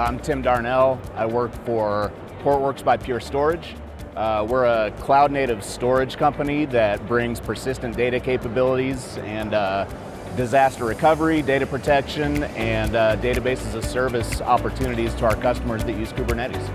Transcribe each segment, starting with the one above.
I'm Tim Darnell. I work for Portworx by Pure Storage. We're a cloud-native storage company that brings persistent data capabilities and disaster recovery, data protection, and database as a service opportunities to our customers that use Kubernetes.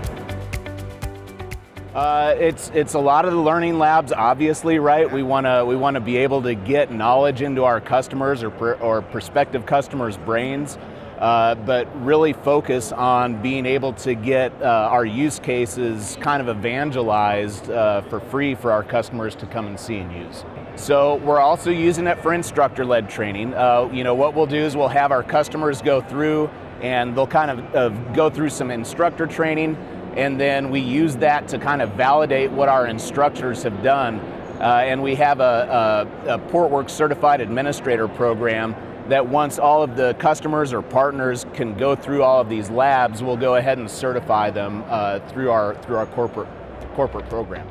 It's a lot of the learning labs, obviously, right? We want to be able to get knowledge into our customers or prospective customers' brains, but really focus on being able to get our use cases kind of evangelized for free for our customers to come and see and use. So we're also using it for instructor-led training. What we'll do is we'll have our customers go through and they'll kind of go through some instructor training, and then we use that to kind of validate what our instructors have done. And we have a Portworx certified administrator program that once all of the customers or partners can go through all of these labs, we'll go ahead and certify them through our corporate program.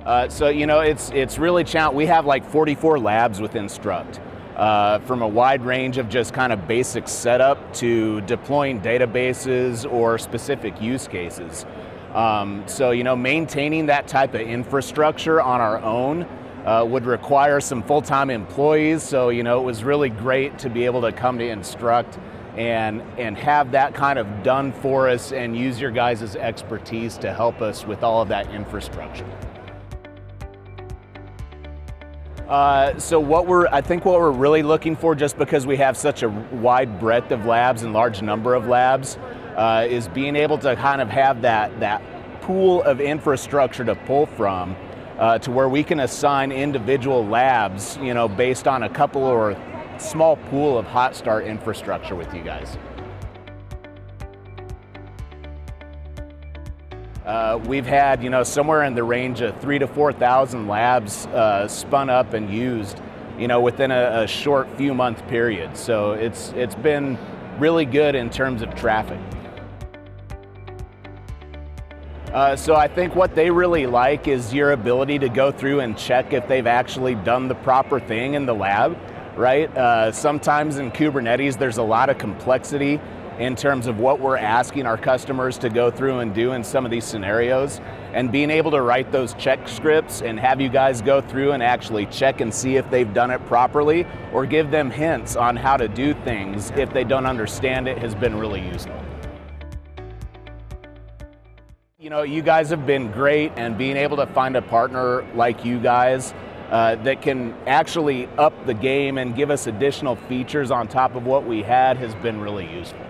It's really challenging. We have like 44 labs with Instruqt. From a wide range of just kind of basic setup to deploying databases or specific use cases. Maintaining that type of infrastructure on our own would require some full-time employees. So, it was really great to be able to come to Instruqt and have that kind of done for us and use your guys' expertise to help us with all of that infrastructure. I think what we're really looking for, just because we have such a wide breadth of labs and large number of labs, is being able to kind of have that pool of infrastructure to pull from, to where we can assign individual labs, based on a couple or small pool of hot start infrastructure with you guys. We've had, somewhere in the range of 3,000 to 4,000 labs spun up and used, within a short few month period. So it's been really good in terms of traffic. So I think what they really like is your ability to go through and check if they've actually done the proper thing in the lab, right? Sometimes in Kubernetes, there's a lot of complexity in terms of what we're asking our customers to go through and do in some of these scenarios, and being able to write those check scripts and have you guys go through and actually check and see if they've done it properly, or give them hints on how to do things if they don't understand it, has been really useful. You guys have been great, and being able to find a partner like you guys that can actually up the game and give us additional features on top of what we had has been really useful.